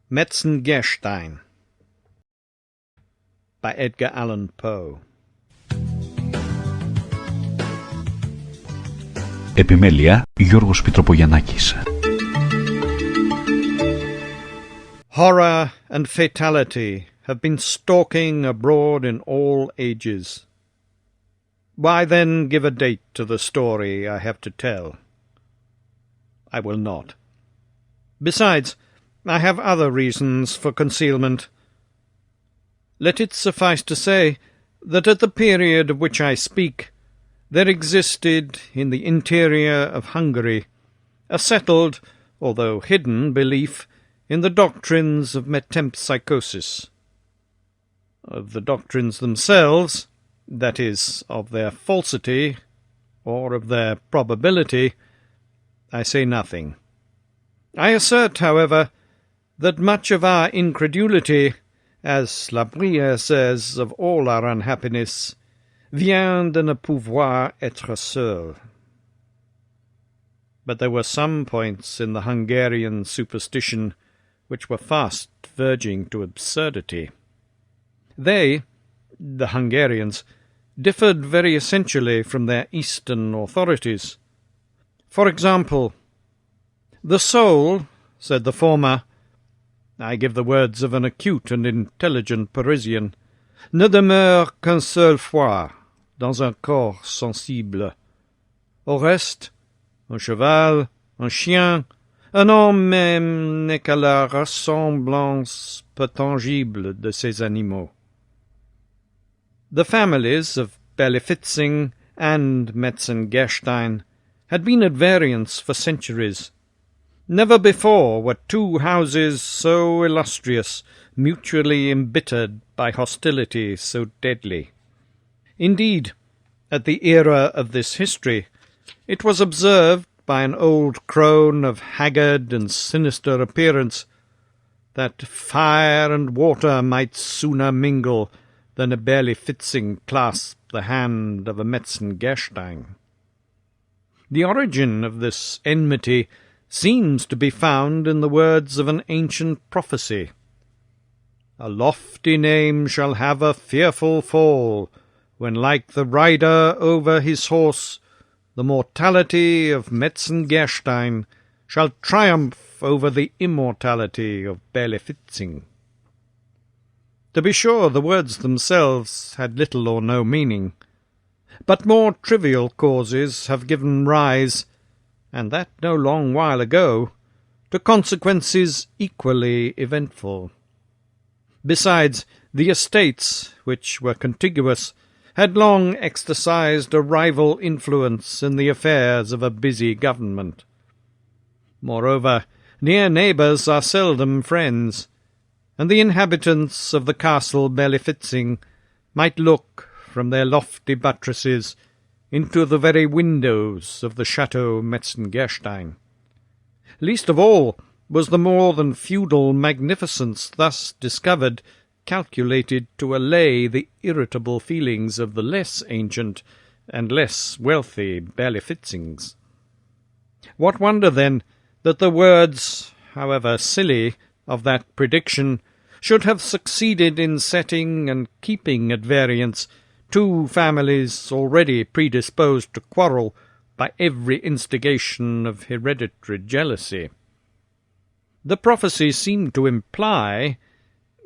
Metzengerstein by Edgar Allan Poe. Επιμέλεια Γιώργος Πιτροπογιαννάκης. Horror and fatality have been stalking abroad in all ages. Why then give a date to the story I have to tell? I will not. Besides, I have other reasons for concealment. Let it suffice to say that at the period of which I speak, there existed in the interior of Hungary a settled, although hidden, belief in the doctrines of metempsychosis. Of the doctrines themselves, that is, of their falsity, or of their probability, I say nothing. I assert, however, that much of our incredulity, as La Bruyère says of all our unhappiness, vient de ne pouvoir être seul. But there were some points in the Hungarian superstition which were fast verging to absurdity. They, the Hungarians, differed very essentially from their Eastern authorities. For example, the soul, said the former, I give the words of an acute and intelligent Parisian, ne demeure qu'une seule fois dans un corps sensible. Au reste, un cheval, un chien, un homme même n'est qu'à la ressemblance peu tangible de ces animaux. The families of Berlifitzing and Metzengerstein had been at variance for centuries. Never before were two houses so illustrious mutually embittered by hostility so deadly. Indeed, at the era of this history, it was observed by an old crone of haggard and sinister appearance that fire and water might sooner mingle than a Berlifitzing clasp the hand of a Metzengerstein. The origin of this enmity seems to be found in the words of an ancient prophecy. A lofty name shall have a fearful fall, when like the rider over his horse, the mortality of Metzengerstein shall triumph over the immortality of Berlifitzing. To be sure, the words themselves had little or no meaning, but more trivial causes have given rise, and that no long while ago, to consequences equally eventful. Besides, the estates, which were contiguous, had long exercised a rival influence in the affairs of a busy government. Moreover, near neighbours are seldom friends, and the inhabitants of the castle Berlifitzing might look from their lofty buttresses into the very windows of the Chateau Metzengerstein. Least of all was the more than feudal magnificence thus discovered calculated to allay the irritable feelings of the less ancient and less wealthy Berlifitzings. What wonder, then, that the words, however silly, of that prediction should have succeeded in setting and keeping at variance two families already predisposed to quarrel by every instigation of hereditary jealousy. The prophecy seemed to imply,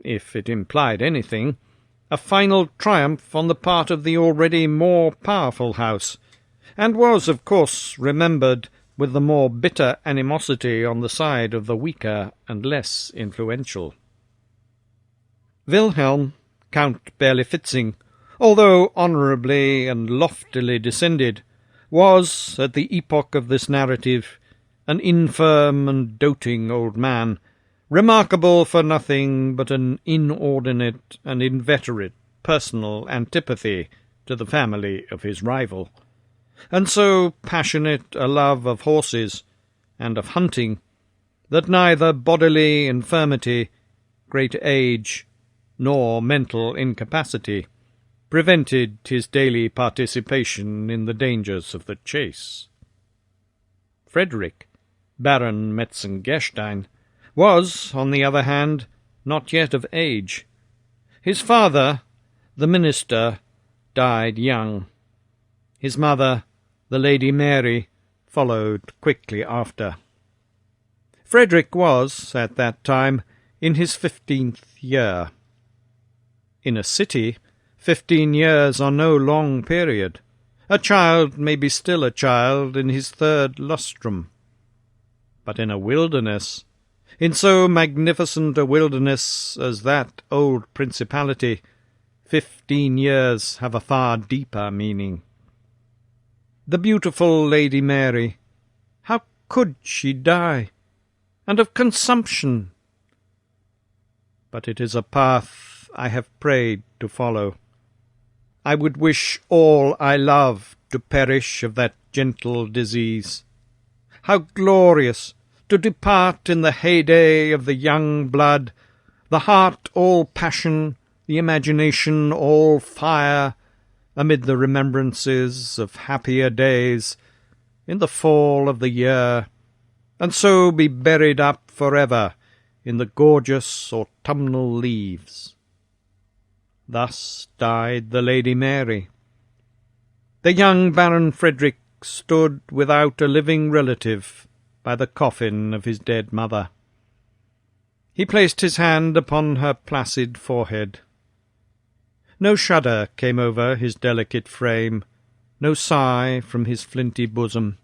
if it implied anything, a final triumph on the part of the already more powerful house, and was, of course, remembered with the more bitter animosity on the side of the weaker and less influential. Wilhelm, Count Berlifitzing, although honourably and loftily descended, was, at the epoch of this narrative, an infirm and doting old man, remarkable for nothing but an inordinate and inveterate personal antipathy to the family of his rival, and so passionate a love of horses and of hunting that neither bodily infirmity, great age, nor mental incapacity prevented his daily participation in the dangers of the chase. Frederick, Baron Metzengerstein, was, on the other hand, not yet of age. His father, the minister, died young. His mother, the Lady Mary, followed quickly after. Frederick was, at that time, in his 15th year. In a city, 15 years are no long period. A child may be still a child in his 3rd lustrum. But in a wilderness, in so magnificent a wilderness as that old principality, 15 years have a far deeper meaning. The beautiful Lady Mary, how could she die? And of consumption. But it is a path I have prayed to follow. I would wish all I love to perish of that gentle disease. How glorious to depart in the heyday of the young blood, the heart all passion, the imagination all fire, amid the remembrances of happier days, in the fall of the year, and so be buried up for ever in the gorgeous autumnal leaves. Thus died the Lady Mary. The young Baron Frederick stood without a living relative by the coffin of his dead mother. He placed his hand upon her placid forehead. No shudder came over his delicate frame, no sigh from his flinty bosom.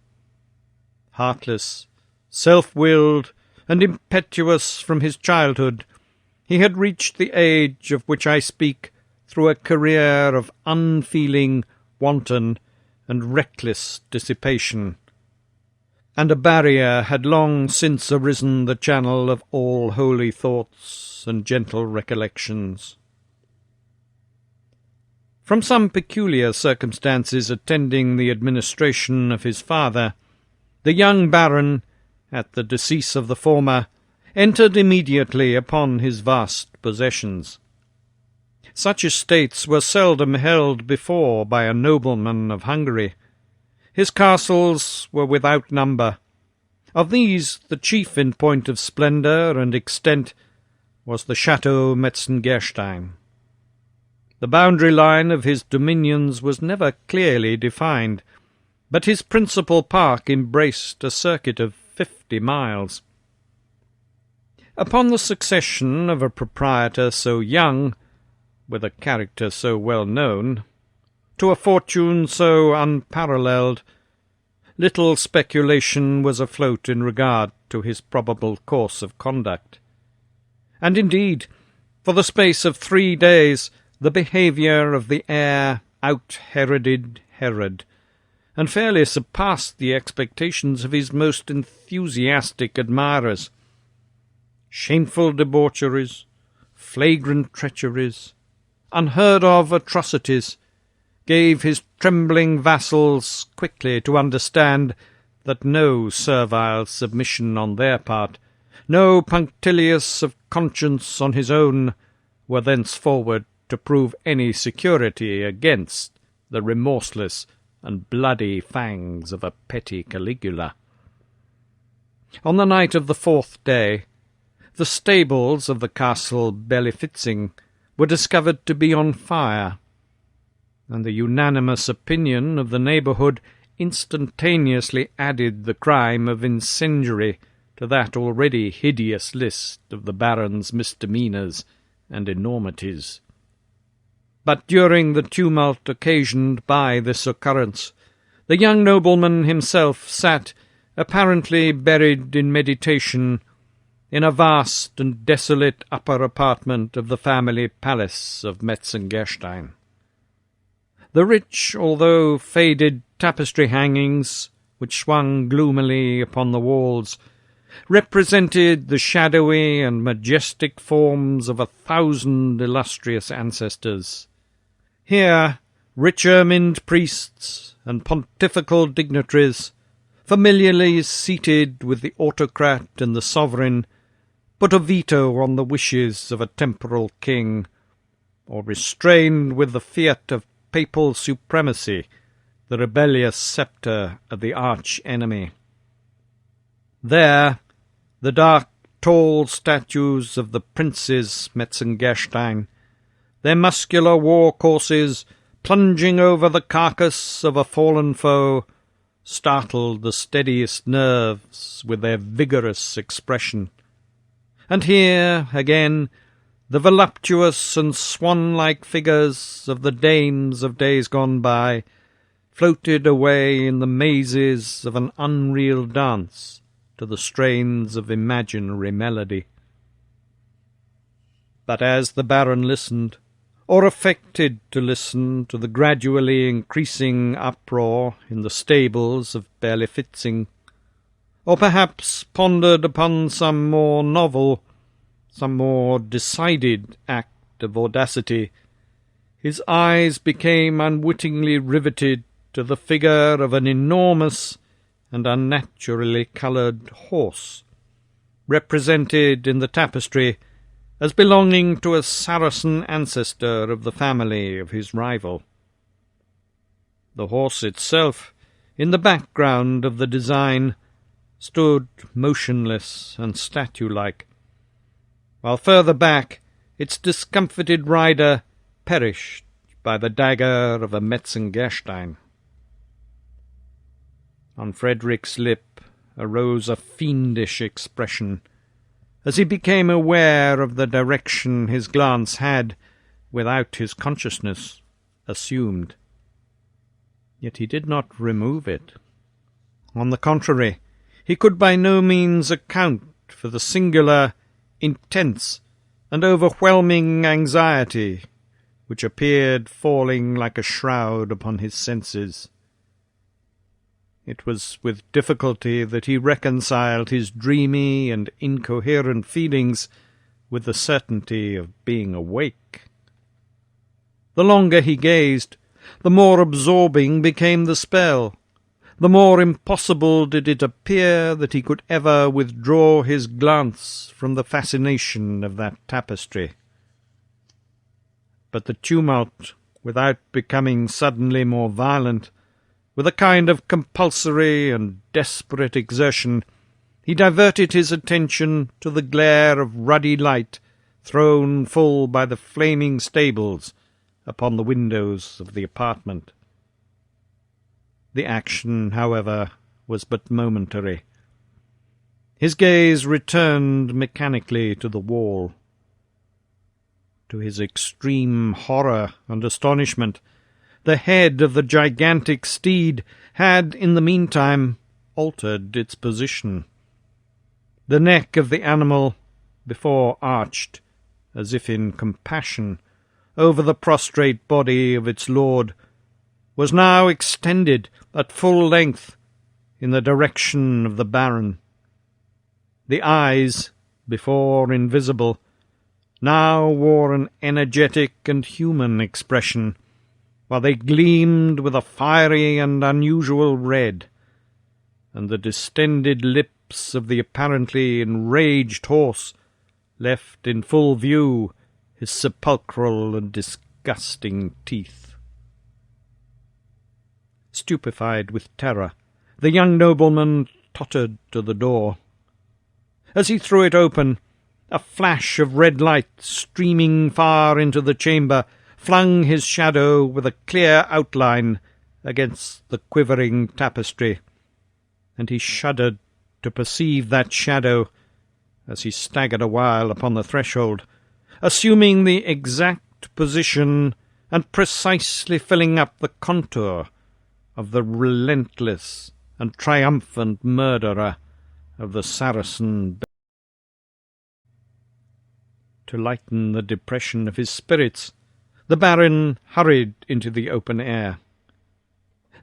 Heartless, self-willed, and impetuous from his childhood, he had reached the age of which I speak through a career of unfeeling, wanton, and reckless dissipation, and a barrier had long since arisen the channel of all holy thoughts and gentle recollections. From some peculiar circumstances attending the administration of his father, the young baron, at the decease of the former, entered immediately upon his vast possessions. Such estates were seldom held before by a nobleman of Hungary. His castles were without number. Of these, the chief in point of splendour and extent was the Chateau Metzengerstein. The boundary line of his dominions was never clearly defined, but his principal park embraced a circuit of 50 miles. Upon the succession of a proprietor so young, with a character so well known, to a fortune so unparalleled, little speculation was afloat in regard to his probable course of conduct. And indeed, for the space of 3 days, the behaviour of the heir out-Heroded Herod, and fairly surpassed the expectations of his most enthusiastic admirers. Shameful debaucheries, flagrant treacheries, unheard-of atrocities, gave his trembling vassals quickly to understand that no servile submission on their part, no punctilious of conscience on his own, were thenceforward to prove any security against the remorseless and bloody fangs of a petty Caligula. On the night of the 4th day, the stables of the castle Berlifitzing were discovered to be on fire, and the unanimous opinion of the neighbourhood instantaneously added the crime of incendiary to that already hideous list of the baron's misdemeanours and enormities. But during the tumult occasioned by this occurrence, the young nobleman himself sat, apparently buried in meditation, in a vast and desolate upper apartment of the family palace of Metzengerstein. The rich, although faded tapestry hangings, which swung gloomily upon the walls, represented the shadowy and majestic forms of 1,000 illustrious ancestors. Here, rich-ermined priests and pontifical dignitaries, familiarly seated with the autocrat and the sovereign, put a veto on the wishes of a temporal king, or restrained with the fiat of papal supremacy the rebellious sceptre of the arch-enemy. There, the dark tall statues of the princes Metzengerstein, their muscular war coursers plunging over the carcass of a fallen foe, startled the steadiest nerves with their vigorous expression. And here, again, the voluptuous and swan-like figures of the dames of days gone by floated away in the mazes of an unreal dance to the strains of imaginary melody. But as the Baron listened, or affected to listen, to the gradually increasing uproar in the stables of Berlifitzing, or perhaps pondered upon some more novel, some more decided act of audacity, his eyes became unwittingly riveted to the figure of an enormous and unnaturally coloured horse, represented in the tapestry as belonging to a Saracen ancestor of the family of his rival. The horse itself, in the background of the design, stood motionless and statue-like, while further back its discomfited rider perished by the dagger of a Metzengerstein. On Frederick's lip arose a fiendish expression, as he became aware of the direction his glance had, without his consciousness, assumed. Yet he did not remove it. On the contrary, he could by no means account for the singular, intense, and overwhelming anxiety which appeared falling like a shroud upon his senses. It was with difficulty that he reconciled his dreamy and incoherent feelings with the certainty of being awake. The longer he gazed, the more absorbing became the spell, the more impossible did it appear that he could ever withdraw his glance from the fascination of that tapestry. But the tumult, without becoming suddenly more violent, with a kind of compulsory and desperate exertion, he diverted his attention to the glare of ruddy light thrown full by the flaming stables upon the windows of the apartment. The action, however, was but momentary. His gaze returned mechanically to the wall. To his extreme horror and astonishment, the head of the gigantic steed had, in the meantime, altered its position. The neck of the animal, before arched, as if in compassion, over the prostrate body of its lord, was now extended at full length in the direction of the Baron. The eyes, before invisible, now wore an energetic and human expression, while they gleamed with a fiery and unusual red, and the distended lips of the apparently enraged horse left in full view his sepulchral and disgusting teeth. Stupefied with terror, the young nobleman tottered to the door. As he threw it open, a flash of red light, streaming far into the chamber, flung his shadow with a clear outline against the quivering tapestry, and he shuddered to perceive that shadow as he staggered a while upon the threshold, assuming the exact position and precisely filling up the contour of the relentless and triumphant murderer of the Saracen. To lighten the depression of his spirits, the Baron hurried into the open air.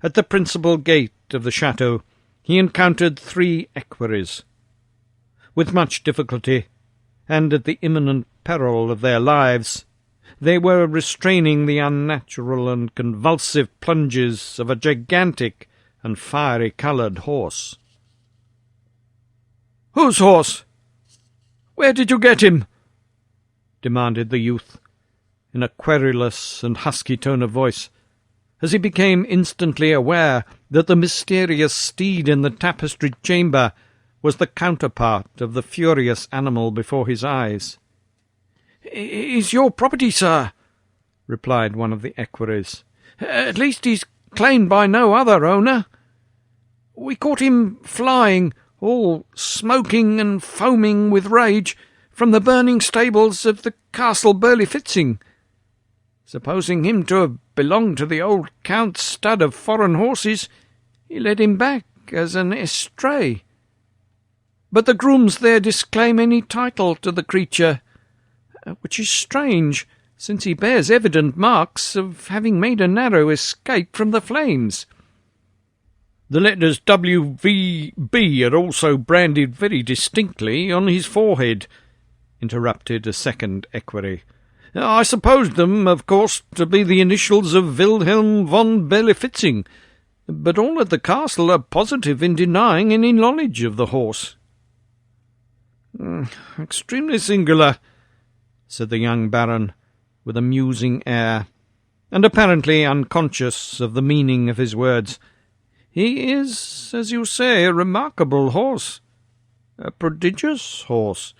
At the principal gate of the chateau he encountered 3 equerries. With much difficulty, and at the imminent peril of their lives, they were restraining the unnatural and convulsive plunges of a gigantic and fiery-coloured horse. "Whose horse? Where did you get him?" demanded the youth, in a querulous and husky tone of voice, as he became instantly aware that the mysterious steed in the tapestried chamber was the counterpart of the furious animal before his eyes. "He's your property, sir," replied one of the equerries. "At least he's claimed by no other owner. We caught him flying, all smoking and foaming with rage, from the burning stables of the castle Berlifitzing. Supposing him to have belonged to the old count's stud of foreign horses, he led him back as an estray. But the grooms there disclaim any title to the creature, which is strange, since he bears evident marks of having made a narrow escape from the flames." "The letters W.V.B. are also branded very distinctly on his forehead," interrupted a second equerry. "I supposed them, of course, to be the initials of Wilhelm von Berlifitzing, but all at the castle are positive in denying any knowledge of the horse." "Extremely singular," said the young baron, with a musing air, and apparently unconscious of the meaning of his words. "He is, as you say, a remarkable horse, a prodigious horse,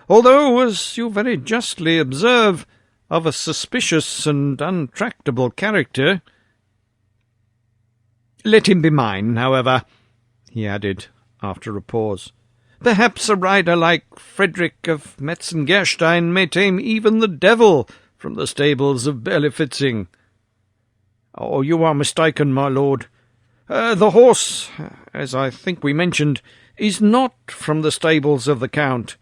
although, as you very justly observe, of a suspicious and untractable character. Let him be mine, however," he added, after a pause. "Perhaps a rider like Frederick of Metzengerstein may tame even the devil from the stables of Berlifitzing." "Oh, you are mistaken, my lord. The horse, as I think we mentioned, is not from the stables of the Count.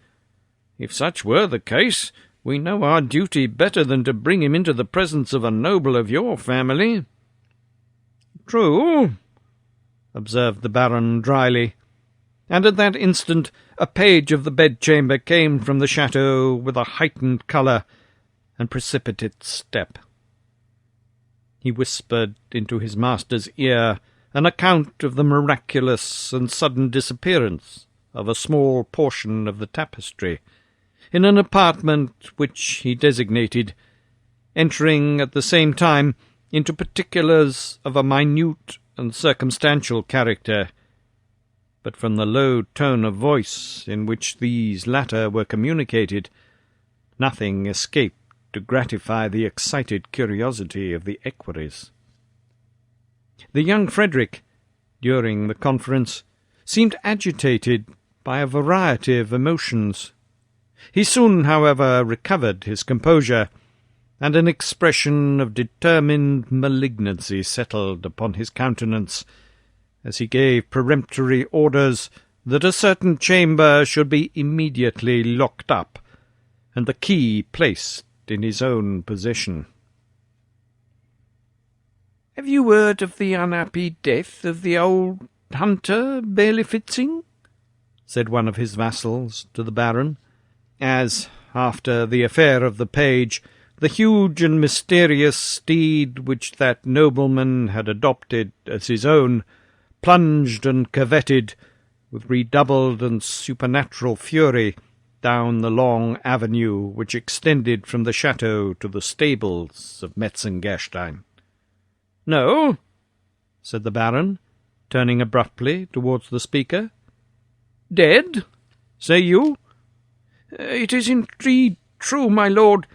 If such were the case, we know our duty better than to bring him into the presence of a noble of your family." "True," observed the baron dryly, and at that instant a page of the bedchamber came from the chateau with a heightened colour and precipitate step. He whispered into his master's ear an account of the miraculous and sudden disappearance of a small portion of the tapestry, in an apartment which he designated, entering at the same time into particulars of a minute and circumstantial character, but from the low tone of voice in which these latter were communicated, nothing escaped to gratify the excited curiosity of the equerries. The young Frederick, during the conference, seemed agitated by a variety of emotions. He soon, however, recovered his composure, and an expression of determined malignancy settled upon his countenance, as he gave peremptory orders that a certain chamber should be immediately locked up, and the key placed in his own possession. "Have you heard of the unhappy death of the old hunter Berlifitzing?" said one of his vassals to the baron, as, after the affair of the page, the huge and mysterious steed which that nobleman had adopted as his own plunged and curvetted with redoubled and supernatural fury down the long avenue which extended from the chateau to the stables of Metzengerstein. "No," said the baron, turning abruptly towards the speaker. "Dead, say you?" "It is indeed true, my lord,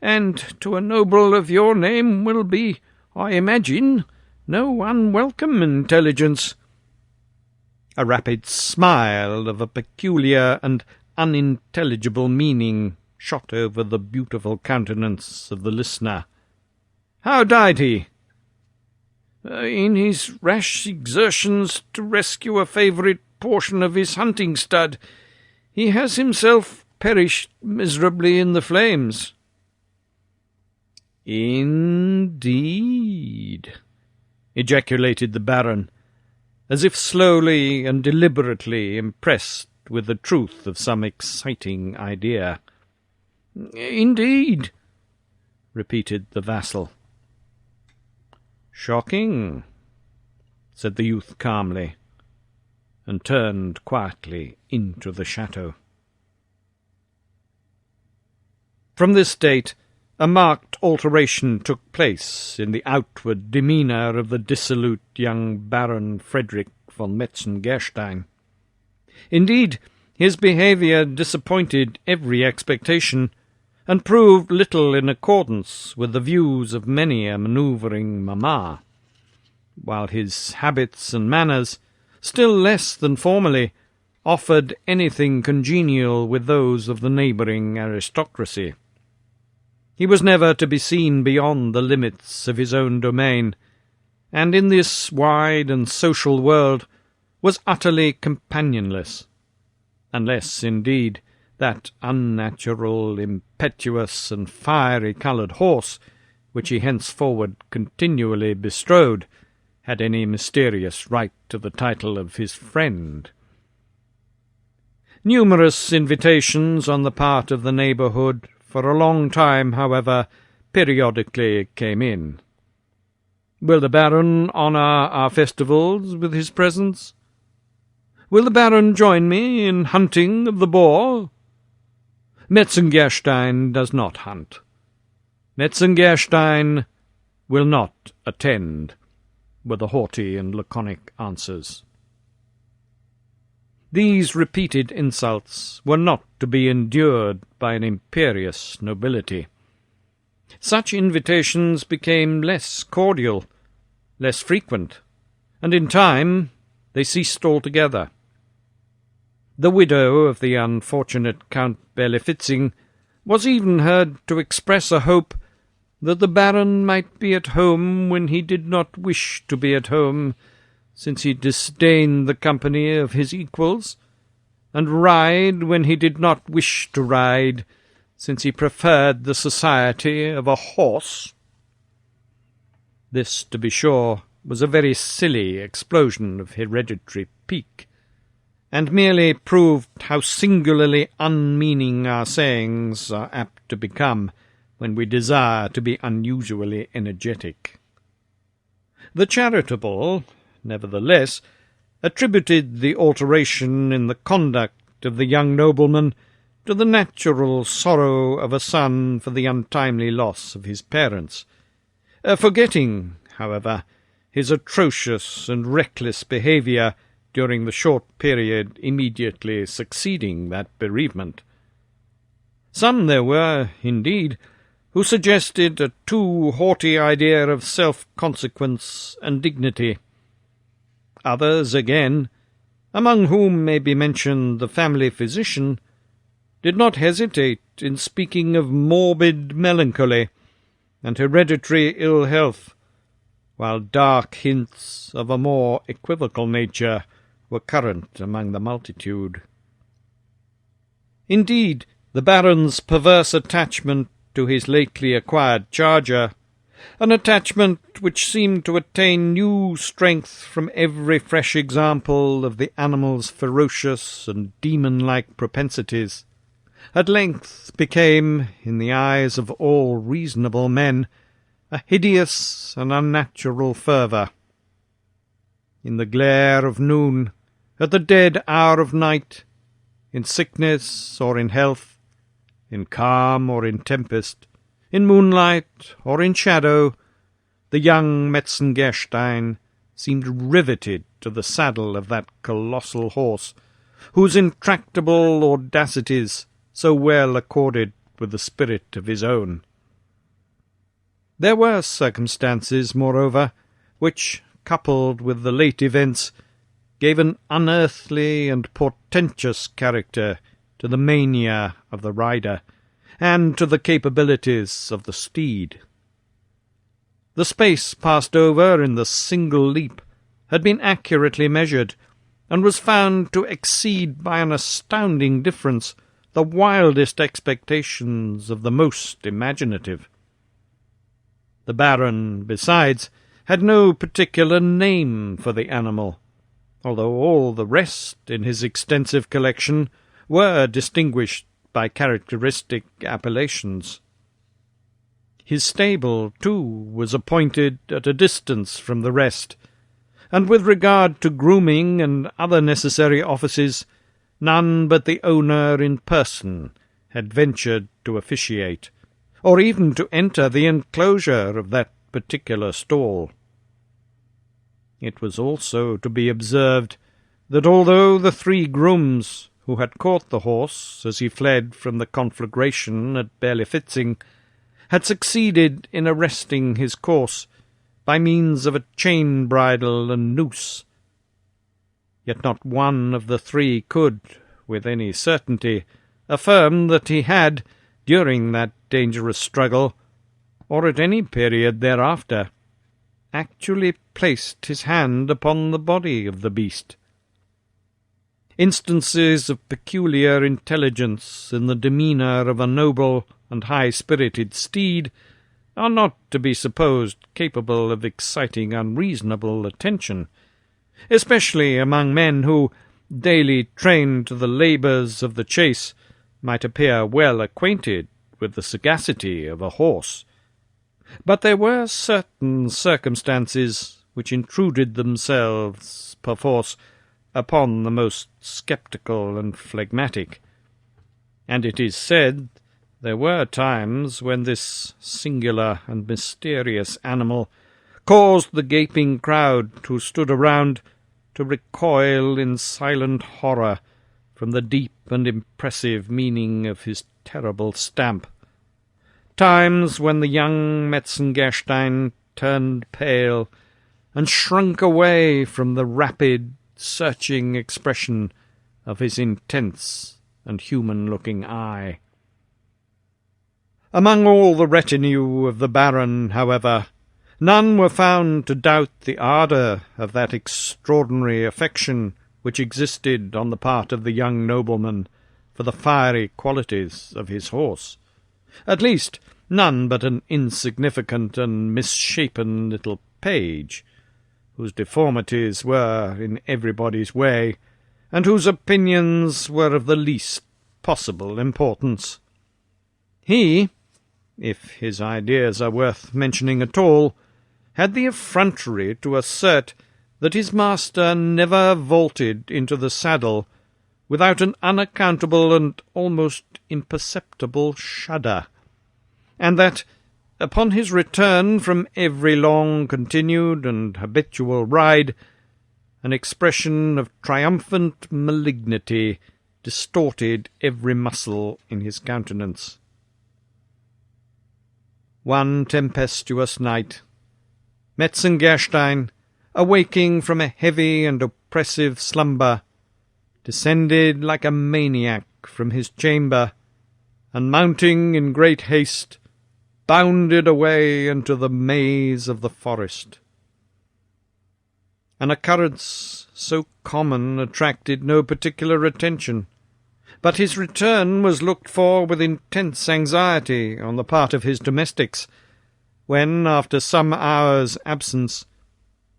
and to a noble of your name will be, I imagine, no unwelcome intelligence." A rapid smile of a peculiar and unintelligible meaning shot over the beautiful countenance of the listener. "How died he?" "In his rash exertions to rescue a favourite portion of his hunting stud, he has himself perished miserably in the flames." "Indeed," ejaculated the baron, as if slowly and deliberately impressed with the truth of some exciting idea. "Indeed," repeated the vassal. "Shocking," said the youth calmly, and turned quietly into the chateau. From this date a marked alteration took place in the outward demeanour of the dissolute young Baron Frederick von Metzengerstein. Indeed, his behaviour disappointed every expectation, and proved little in accordance with the views of many a manoeuvring mamma, while his habits and manners, still less than formerly, offered anything congenial with those of the neighbouring aristocracy. He was never to be seen beyond the limits of his own domain, and in this wide and social world was utterly companionless, unless, indeed, that unnatural, impetuous, and fiery-coloured horse, which he henceforward continually bestrode, had any mysterious right to the title of his friend. Numerous invitations on the part of the neighbourhood for a long time, however, periodically came in. "Will the Baron honour our festivals with his presence?" "Will the Baron join me in hunting of the boar?" "Metzengerstein does not hunt." "Metzengerstein will not attend," were the haughty and laconic answers. These repeated insults were not to be endured by an imperious nobility. Such invitations became less cordial, less frequent, and in time they ceased altogether. The widow of the unfortunate Count Berlifitzing was even heard to express a hope that the Baron might be at home when he did not wish to be at home, since he disdained the company of his equals, and ride when he did not wish to ride, since he preferred the society of a horse. This, to be sure, was a very silly explosion of hereditary pique, and merely proved how singularly unmeaning our sayings are apt to become when we desire to be unusually energetic. The charitable, nevertheless, attributed the alteration in the conduct of the young nobleman to the natural sorrow of a son for the untimely loss of his parents, forgetting, however, his atrocious and reckless behaviour during the short period immediately succeeding that bereavement. Some there were, indeed, who suggested a too haughty idea of self-consequence and dignity. Others, again, among whom may be mentioned the family physician, did not hesitate in speaking of morbid melancholy and hereditary ill health, while dark hints of a more equivocal nature were current among the multitude. Indeed, the Baron's perverse attachment to his lately acquired charger, an attachment which seemed to attain new strength from every fresh example of the animal's ferocious and demon-like propensities, at length became, in the eyes of all reasonable men, a hideous and unnatural fervour. In the glare of noon, at the dead hour of night, in sickness or in health, in calm or in tempest, in moonlight or in shadow, the young Metzengerstein seemed riveted to the saddle of that colossal horse, whose intractable audacities so well accorded with the spirit of his own. There were circumstances, moreover, which, coupled with the late events, gave an unearthly and portentous character to the mania of the rider, and to the capabilities of the steed. The space passed over in the single leap had been accurately measured, and was found to exceed by an astounding difference the wildest expectations of the most imaginative. The Baron, besides, had no particular name for the animal, although all the rest in his extensive collection were distinguished by characteristic appellations. His stable, too, was appointed at a distance from the rest, and with regard to grooming and other necessary offices, none but the owner in person had ventured to officiate, or even to enter the enclosure of that particular stall. It was also to be observed that although the 3 grooms who had caught the horse as he fled from the conflagration at Berlifitzing had succeeded in arresting his course by means of a chain bridle and noose, yet not one of the 3 could, with any certainty, affirm that he had, during that dangerous struggle, or at any period thereafter, actually placed his hand upon the body of the beast. Instances of peculiar intelligence in the demeanour of a noble and high-spirited steed are not to be supposed capable of exciting unreasonable attention, especially among men who, daily trained to the labours of the chase, might appear well acquainted with the sagacity of a horse. But there were certain circumstances which intruded themselves, perforce, upon the most sceptical and phlegmatic, and it is said there were times when this singular and mysterious animal caused the gaping crowd who stood around to recoil in silent horror from the deep and impressive meaning of his terrible stamp. Times when the young Metzengerstein turned pale and shrunk away from the rapid, searching expression of his intense and human-looking eye. Among all the retinue of the Baron, however, none were found to doubt the ardour of that extraordinary affection which existed on the part of the young nobleman for the fiery qualities of his horse. At least, none but an insignificant and misshapen little page, whose deformities were in everybody's way, and whose opinions were of the least possible importance. He, if his ideas are worth mentioning at all, had the effrontery to assert that his master never vaulted into the saddle without an unaccountable and almost imperceptible shudder, and that, upon his return from every long continued and habitual ride, an expression of triumphant malignity distorted every muscle in his countenance. One tempestuous night, Metzengerstein, awaking from a heavy and oppressive slumber, descended like a maniac from his chamber, and mounting in great haste, bounded away into the maze of the forest. An occurrence so common attracted no particular attention, but his return was looked for with intense anxiety on the part of his domestics, when, after some hours' absence,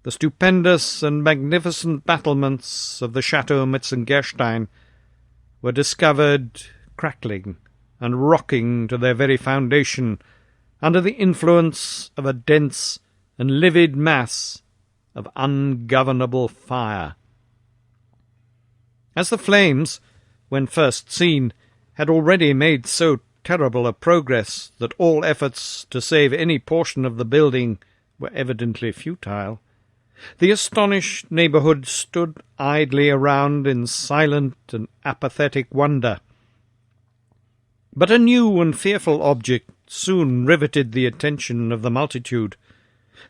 the stupendous and magnificent battlements of the Chateau Metzengerstein were discovered crackling and rocking to their very foundation under the influence of a dense and livid mass of ungovernable fire. As the flames, when first seen, had already made so terrible a progress that all efforts to save any portion of the building were evidently futile, the astonished neighbourhood stood idly around in silent and apathetic wonder. But a new and fearful object soon riveted the attention of the multitude,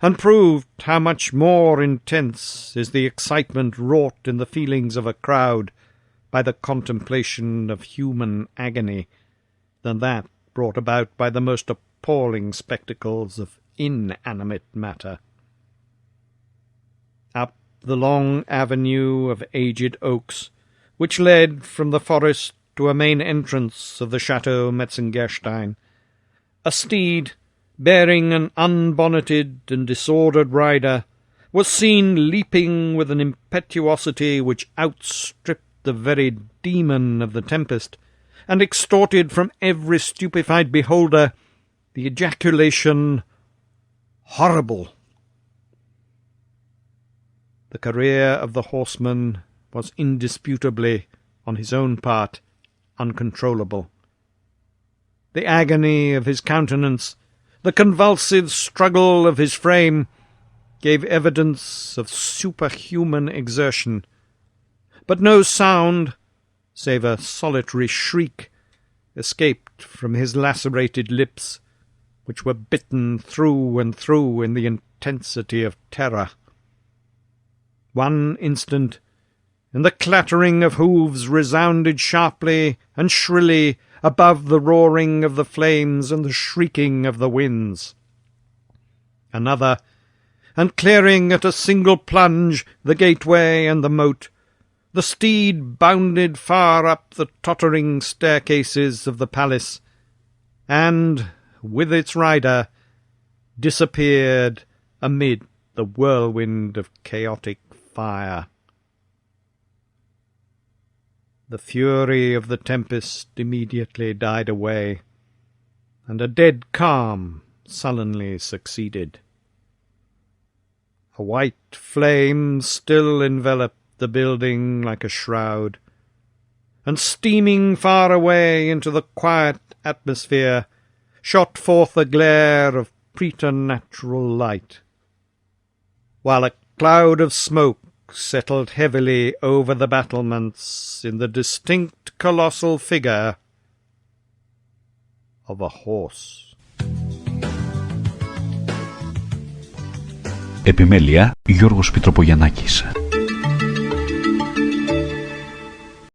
and proved how much more intense is the excitement wrought in the feelings of a crowd by the contemplation of human agony than that brought about by the most appalling spectacles of inanimate matter. Up the long avenue of aged oaks, which led from the forest to a main entrance of the Chateau Metzengerstein, a steed, bearing an unbonneted and disordered rider, was seen leaping with an impetuosity which outstripped the very demon of the tempest, and extorted from every stupefied beholder the ejaculation, "Horrible!" The career of the horseman was indisputably, on his own part, uncontrollable. The agony of his countenance, the convulsive struggle of his frame, gave evidence of superhuman exertion. but no sound, save a solitary shriek, escaped from his lacerated lips, which were bitten through and through in the intensity of terror. One instant, and the clattering of hooves resounded sharply and shrilly above the roaring of the flames and the shrieking of the winds. Another, and clearing at a single plunge the gateway and the moat, the steed bounded far up the tottering staircases of the palace, and, with its rider, disappeared amid the whirlwind of chaotic fire. The fury of the tempest immediately died away, and a dead calm sullenly succeeded. A white flame still enveloped the building like a shroud, and steaming far away into the quiet atmosphere, shot forth a glare of preternatural light, while a cloud of smoke settled heavily over the battlements in the distinct colossal figure of a horse. Επιμέλεια Γιώργος Πιτροπογιαννάκης.